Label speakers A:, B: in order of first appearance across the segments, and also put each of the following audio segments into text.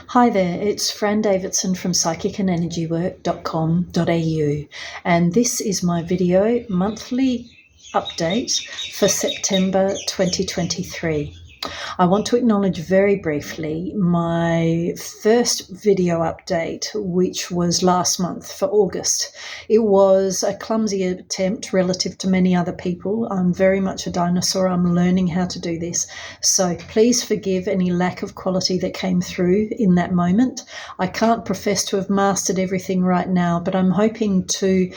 A: Hi there, it's Fran Davidson from psychicandenergywork.com.au, and this is my video monthly update for September 2023. I want to acknowledge very briefly my first video update, which was last month for August. It was a clumsy attempt relative to many other people. I'm very much a dinosaur. I'm learning how to do this. So please forgive any lack of quality that came through in that moment. I can't profess to have mastered everything right now, but I'm hoping to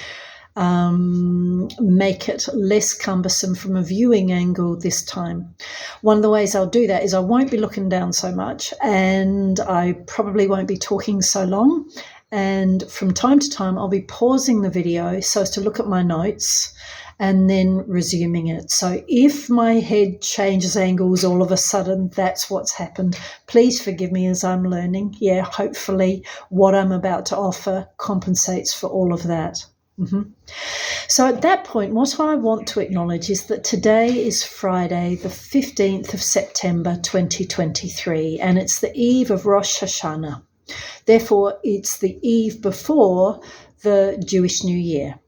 A: make it less cumbersome from a viewing angle this time. One of the ways I'll do that is I won't be looking down so much, and I probably won't be talking so long, and from time to time I'll be pausing the video so as to look at my notes and then resuming it. So if my head changes angles all of a sudden, that's what's happened. Please forgive me as I'm learning. Yeah, hopefully what I'm about to offer compensates for all of that. So at that point, what I want to acknowledge is that today is Friday, the 15th of September 2023, and it's the eve of Rosh Hashanah. Therefore, it's the eve before the Jewish New Year.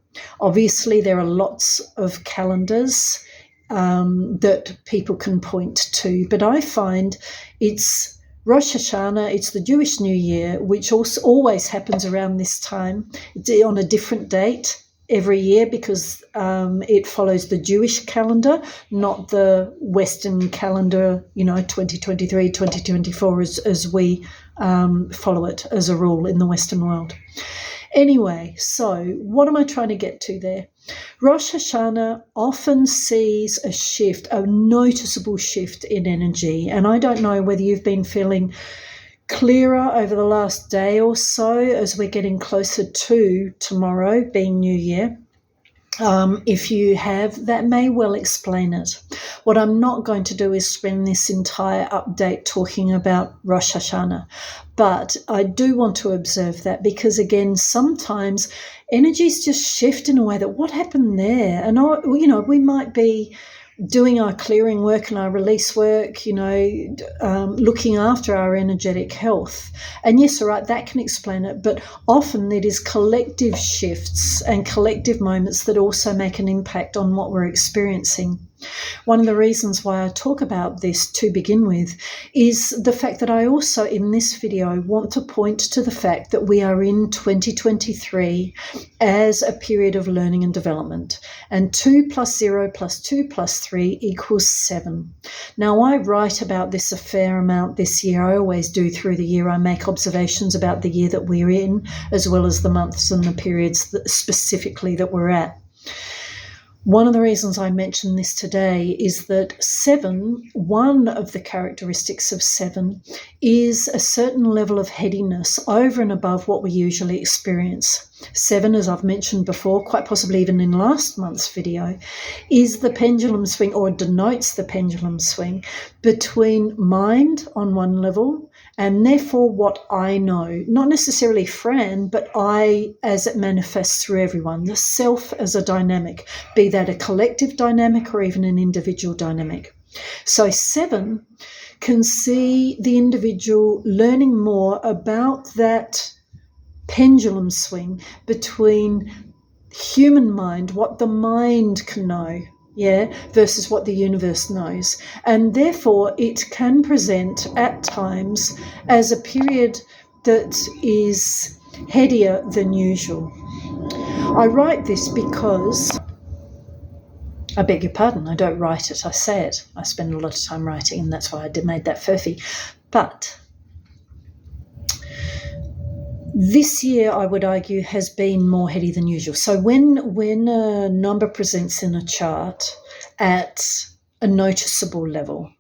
A: Obviously, there are lots of calendars that people can point to, but I find it's Rosh Hashanah, it's the Jewish New Year, which also always happens around this time. It's on a different date every year because it follows the Jewish calendar, not the Western calendar, 2023, 2024, as we follow it as a rule in the Western world. Anyway, so what am I trying to get to there? Rosh Hashanah often sees a shift, a noticeable shift in energy. And I don't know whether you've been feeling clearer over the last day or so as we're getting closer to tomorrow being New Year. If you have, that may well explain it. What I'm not going to do is spend this entire update talking about Rosh Hashanah, but I do want to observe that because, again, sometimes energies just shift in a way that what happened there? And, we might be doing our clearing work and our release work, looking after our energetic health. And yes, all right, that can explain it. But often it is collective shifts and collective moments that also make an impact on what we're experiencing. One of the reasons why I talk about this to begin with is the fact that I also in this video want to point to the fact that we are in 2023 as a period of learning and development, and 2 + 0 + 2 + 3 = 7. Now, I write about this a fair amount this year. I always do through the year. I make observations about the year that we're in, as well as the months and the periods that specifically that we're at. One of the reasons I mention this today is that 7, one of the characteristics of 7 is a certain level of headiness over and above what we usually experience. 7, as I've mentioned before, quite possibly even in last month's video, is the pendulum swing, or denotes the pendulum swing between mind on one level and therefore what I know, not necessarily Fran, but I as it manifests through everyone, the self as a dynamic, be that a collective dynamic or even an individual dynamic. So 7 can see the individual learning more about that pendulum swing between human mind, what the mind can know, versus what the universe knows. And therefore it can present at times as a period that is headier than usual. I write this because, I beg your pardon, I don't write it, I say it. I spend a lot of time writing, and that's why I made that furphy. But this year, I would argue, has been more heady than usual. So when a number presents in a chart at a noticeable level,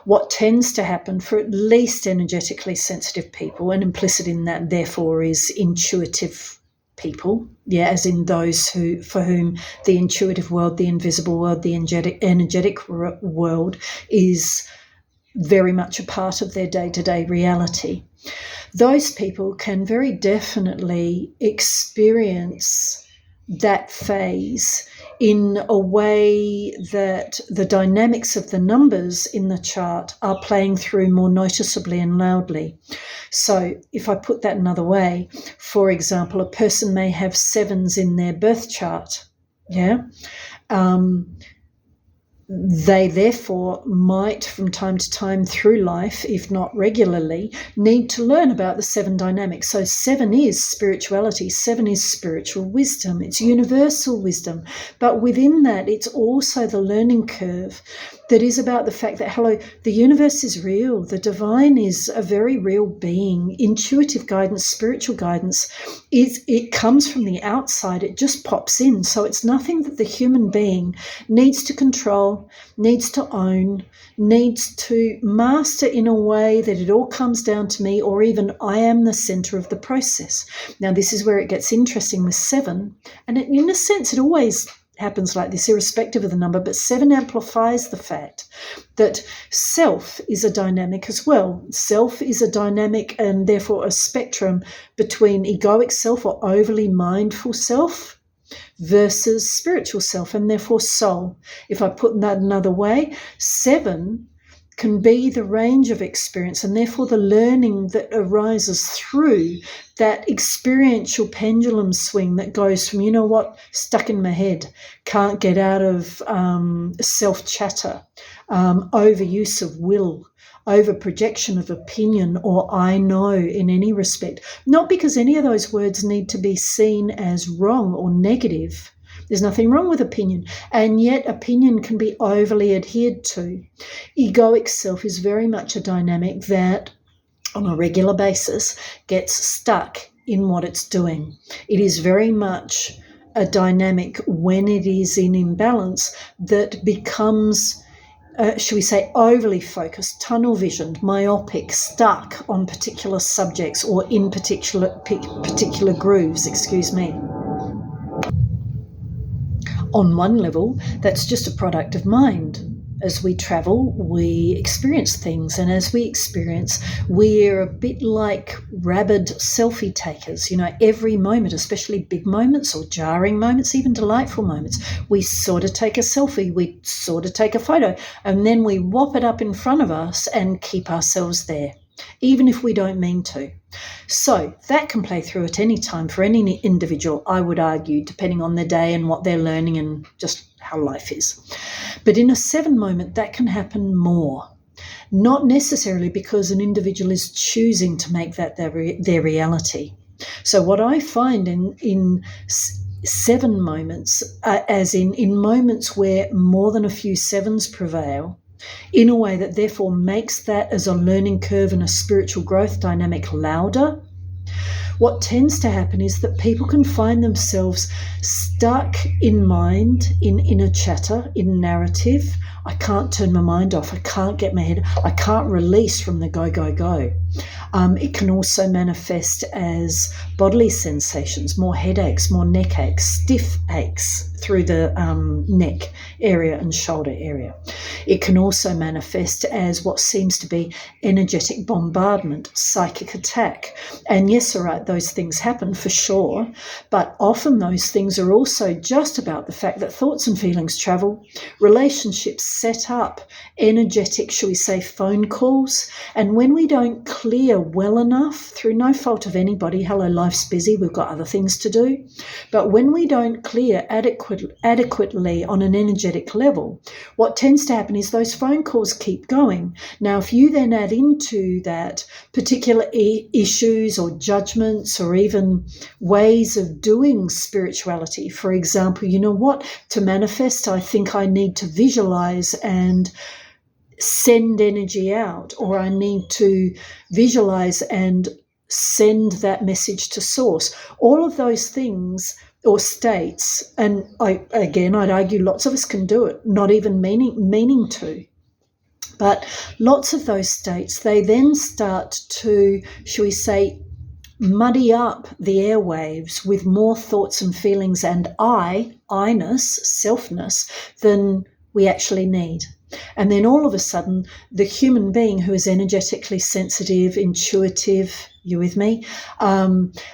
A: what tends to happen for at least energetically sensitive people, and implicit in that, therefore, is intuitive people, as in those for whom the intuitive world, the invisible world, the energetic world is very much a part of their day-to-day reality. Those people can very definitely experience that phase in a way that the dynamics of the numbers in the chart are playing through more noticeably and loudly. So if I put that another way, for example, a person may have 7s in their birth chart, they therefore might, from time to time through life, if not regularly, need to learn about the 7 dynamics. So 7 is spirituality, 7 is spiritual wisdom, it's universal wisdom. But within that, it's also the learning curve that is about the fact that, hello, the universe is real, the divine is a very real being. Intuitive guidance, spiritual guidance, it comes from the outside, it just pops in. So it's nothing that the human being needs to control, needs to own, needs to master in a way that it all comes down to me, or even I am the center of the process. Now, this is where it gets interesting with 7, and in a sense, it always happens like this, irrespective of the number, but 7 amplifies the fact that self is a dynamic as well. Self is a dynamic and therefore a spectrum between egoic self or overly mindful self versus spiritual self and therefore soul. If I put that another way, 7 can be the range of experience and therefore the learning that arises through that experiential pendulum swing that goes from, stuck in my head, can't get out of self-chatter, overuse of will, over projection of opinion or I know in any respect. Not because any of those words need to be seen as wrong or negative. There's nothing wrong with opinion, and yet opinion can be overly adhered to. Egoic self is very much a dynamic that on a regular basis gets stuck in what it's doing. It is very much a dynamic when it is in imbalance that becomes should we say, overly focused, tunnel visioned, myopic, stuck on particular subjects or in particular grooves, On one level, that's just a product of mind. As we travel, we experience things, and as we experience, we're a bit like rabid selfie takers. Every moment, especially big moments or jarring moments, even delightful moments, we sort of take a selfie, we sort of take a photo, and then we whop it up in front of us and keep ourselves there, even if we don't mean to. So that can play through at any time for any individual, I would argue, depending on their day and what they're learning and just how life is. But in a 7 moment, that can happen more. Not necessarily because an individual is choosing to make that their reality. So what I find in 7 moments, as in moments where more than a few 7s prevail, in a way that therefore makes that as a learning curve and a spiritual growth dynamic louder, what tends to happen is that people can find themselves stuck in mind, in inner chatter, in narrative. I can't turn my mind off. I can't get my head. I can't release from the go, go, go. It can also manifest as bodily sensations, more headaches, more neck aches, stiff aches through the neck area and shoulder area. It can also manifest as what seems to be energetic bombardment, psychic attack. And yes, all right, those things happen for sure, but often those things are also just about the fact that thoughts and feelings travel, relationships set up, energetic, shall we say, phone calls. And when we don't clear well enough, through no fault of anybody, hello, life's busy, we've got other things to do, but when we don't clear adequately on an energetic level, what tends to happen is those phone calls keep going. Now, if you then add into that particular issues or judgments or even ways of doing spirituality, for example, to manifest, I think I need to visualize and send energy out, or I need to visualize and send that message to source. All of those things or states, and I'd argue lots of us can do it, not even meaning to. But lots of those states, they then start to, shall we say, muddy up the airwaves with more thoughts and feelings and I-ness, selfness, than we actually need. And then all of a sudden, the human being who is energetically sensitive, intuitive, you with me,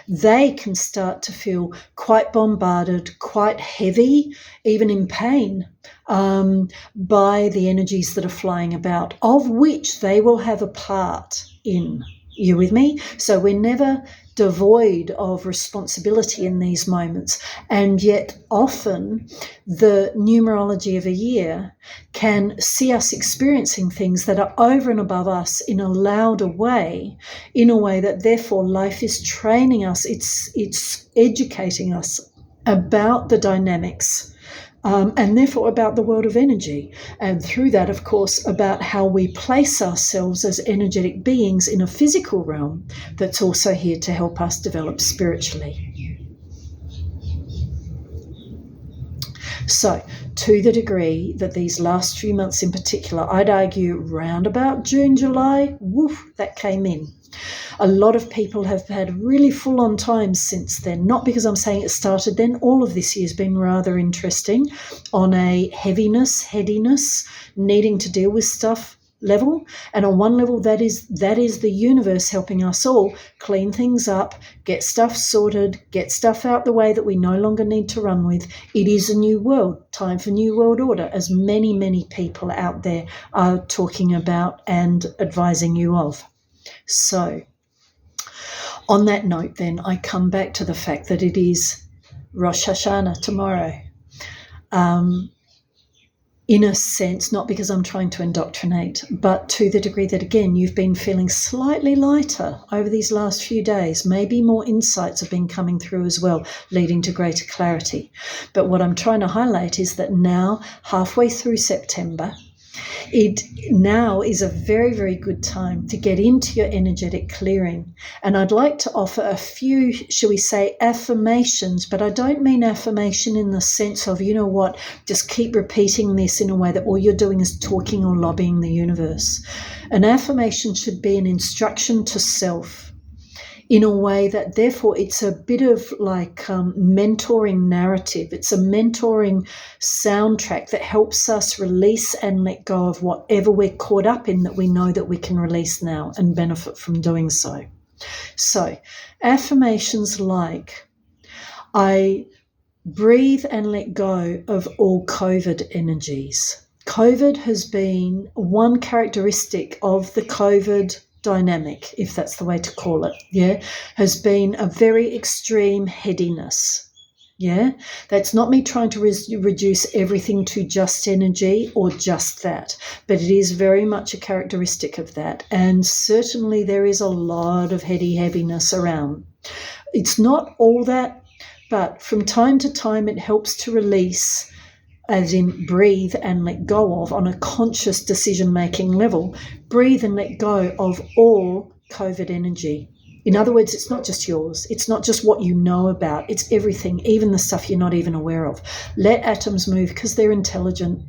A: they can start to feel quite bombarded, quite heavy, even in pain, by the energies that are flying about, of which they will have a part in. You with me? So we're never devoid of responsibility in these moments, and yet often the numerology of a year can see us experiencing things that are over and above us in a louder way, in a way that therefore life is training us, it's educating us about the dynamics, and therefore about the world of energy, and through that, of course, about how we place ourselves as energetic beings in a physical realm that's also here to help us develop spiritually. So, to the degree that these last few months in particular, I'd argue round about June, July, woof, that came in. A lot of people have had really full-on times since then, not because I'm saying it started then. All of this year's been rather interesting on a headiness, needing to deal with stuff level. And on one level, that is the universe helping us all clean things up, get stuff sorted, get stuff out the way that we no longer need to run with. It is a new world, time for new world order, as many, many people out there are talking about and advising you of. So, on that note, then, I come back to the fact that it is Rosh Hashanah tomorrow. In a sense, not because I'm trying to indoctrinate, but to the degree that, again, you've been feeling slightly lighter over these last few days. Maybe more insights have been coming through as well, leading to greater clarity. But what I'm trying to highlight is that now, halfway through September, it now is a very, very good time to get into your energetic clearing. And I'd like to offer a few, shall we say, affirmations, but I don't mean affirmation in the sense of, you know what, just keep repeating this in a way that all you're doing is talking or lobbying the universe. An affirmation should be an instruction to self, in a way that therefore it's a bit of like mentoring narrative. It's a mentoring soundtrack that helps us release and let go of whatever we're caught up in that we know that we can release now and benefit from doing so. So affirmations like, I breathe and let go of all COVID energies. COVID has been one characteristic of the COVID dynamic, if that's the way to call it, has been a very extreme headiness. That's not me trying to reduce everything to just energy or just that, but it is very much a characteristic of that. And certainly there is a lot of heaviness around. It's not all that, but from time to time it helps to release, as in breathe and let go of, on a conscious decision-making level, breathe and let go of all COVID energy. In other words, it's not just yours. It's not just what you know about. It's everything, even the stuff you're not even aware of. Let atoms move because they're intelligent.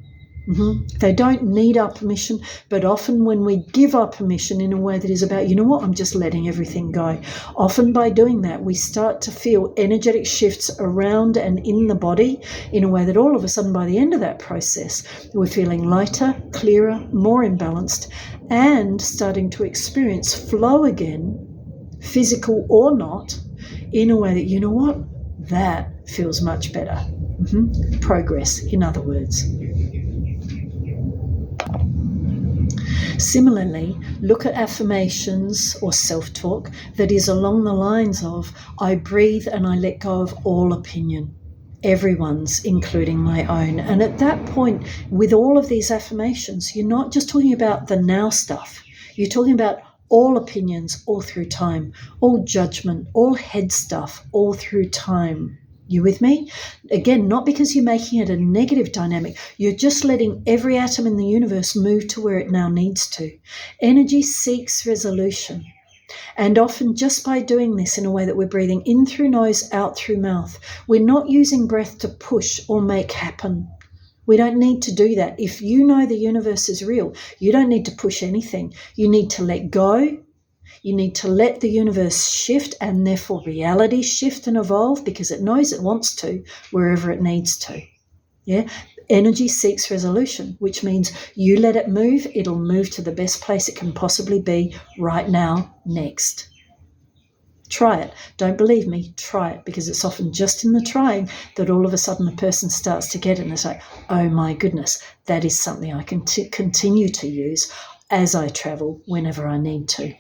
A: They don't need our permission, but often when we give our permission in a way that is about, you know what, I'm just letting everything go. Often by doing that, we start to feel energetic shifts around and in the body in a way that all of a sudden by the end of that process, we're feeling lighter, clearer, more imbalanced, and starting to experience flow again, physical or not, in a way that, you know what, that feels much better. Progress, in other words. Similarly, look at affirmations or self-talk that is along the lines of, I breathe and I let go of all opinion, everyone's, including my own. And at that point, with all of these affirmations, you're not just talking about the now stuff. You're talking about all opinions all through time, all judgment, all head stuff all through time. You with me? Again, not because you're making it a negative dynamic. You're just letting every atom in the universe move to where it now needs to. Energy seeks resolution. And often just by doing this in a way that we're breathing in through nose, out through mouth, we're not using breath to push or make happen. We don't need to do that. If you know the universe is real, you don't need to push anything. You need to let go. You need to let the universe shift and therefore reality shift and evolve because it knows it wants to wherever it needs to. Energy seeks resolution, which means you let it move, it'll move to the best place it can possibly be right now, next. Try it. Don't believe me, try it, because it's often just in the trying that all of a sudden the person starts to get it and it's like, oh my goodness, that is something I can continue to use as I travel whenever I need to.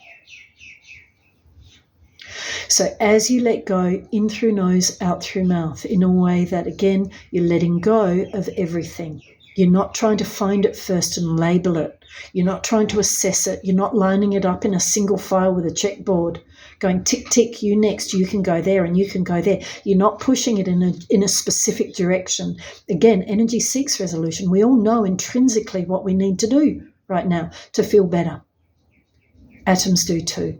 A: So as you let go, in through nose, out through mouth, in a way that, again, you're letting go of everything. You're not trying to find it first and label it. You're not trying to assess it. You're not lining it up in a single file with a checkboard, going tick, tick, you next, you can go there and you can go there. You're not pushing it in a specific direction. Again, energy seeks resolution. We all know intrinsically what we need to do right now to feel better. Atoms do too.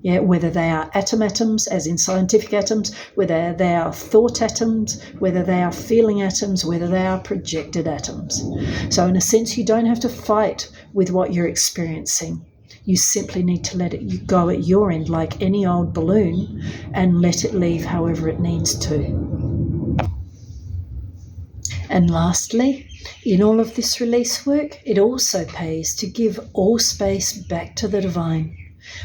A: Yeah, whether they are atoms, as in scientific atoms, whether they are thought atoms, whether they are feeling atoms, whether they are projected atoms. So in a sense, you don't have to fight with what you're experiencing. You simply need to let it go at your end like any old balloon and let it leave however it needs to. And lastly, in all of this release work, it also pays to give all space back to the divine.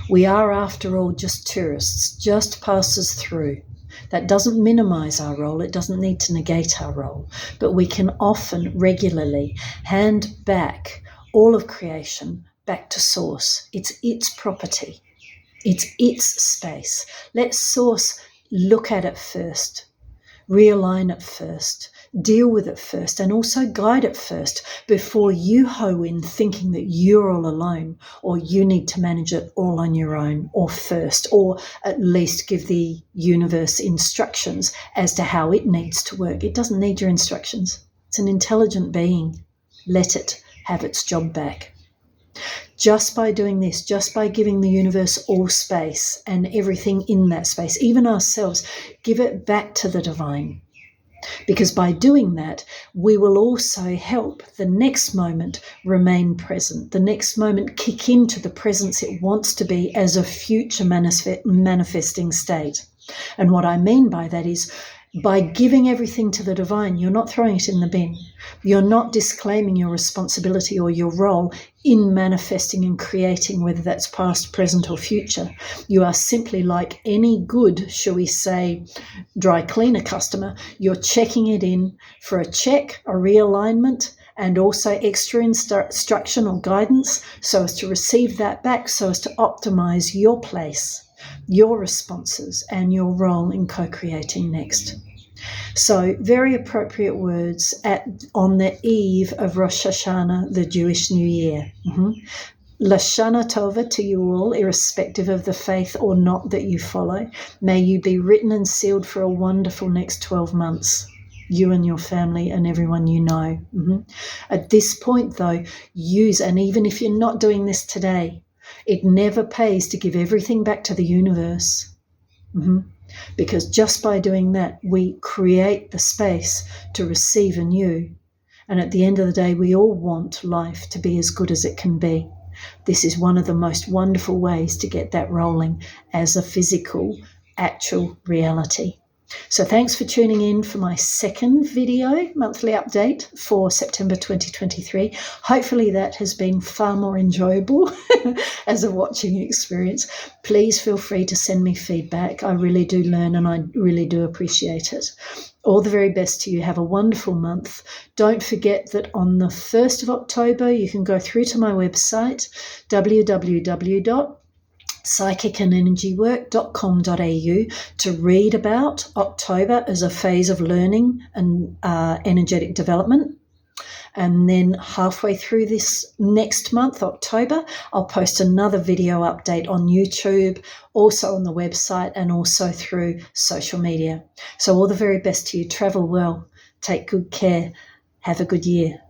A: We are, after all, just tourists, just passers through. That doesn't minimize our role. It doesn't need to negate our role. But we can often, regularly, hand back all of creation back to Source. It's its property. It's its space. Let Source look at it first, realign it first, deal with it first, and also guide it first before you hoe in thinking that you're all alone or you need to manage it all on your own or first, or at least give the universe instructions as to how it needs to work. It doesn't need your instructions. It's an intelligent being. Let it have its job back. Just by doing this, just by giving the universe all space and everything in that space, even ourselves, give it back to the divine. Because by doing that, we will also help the next moment remain present, the next moment kick into the presence it wants to be as a future manifesting state. And what I mean by that is, by giving everything to the divine, you're not throwing it in the bin. You're not disclaiming your responsibility or your role in manifesting and creating, whether that's past, present, or future. You are simply like any good, shall we say, dry cleaner customer. You're checking it in for a check, a realignment, and also extra instruction or guidance so as to receive that back, so as to optimize your place, your responses, and your role in co-creating next. So very appropriate words on the eve of Rosh Hashanah, the Jewish New Year. Lashana Tova to you all, irrespective of the faith or not that you follow. May you be written and sealed for a wonderful next 12 months, you and your family and everyone you know. At this point, though, use, and even if you're not doing this today, it never pays to give everything back to the universe. Because just by doing that, we create the space to receive anew. And at the end of the day, we all want life to be as good as it can be. This is one of the most wonderful ways to get that rolling as a physical, actual reality. So thanks for tuning in for my second video monthly update for September 2023. Hopefully that has been far more enjoyable as a watching experience. Please feel free to send me feedback. I really do learn and I really do appreciate it. All the very best to you. Have a wonderful month. Don't forget that on the 1st of October, you can go through to my website, www.psychicandenergywork.com.au, to read about October as a phase of learning and energetic development. And then halfway through this next month, October, I'll post another video update on YouTube, also on the website, and also through social media. So all the very best to you. Travel well. Take good care. Have a good year.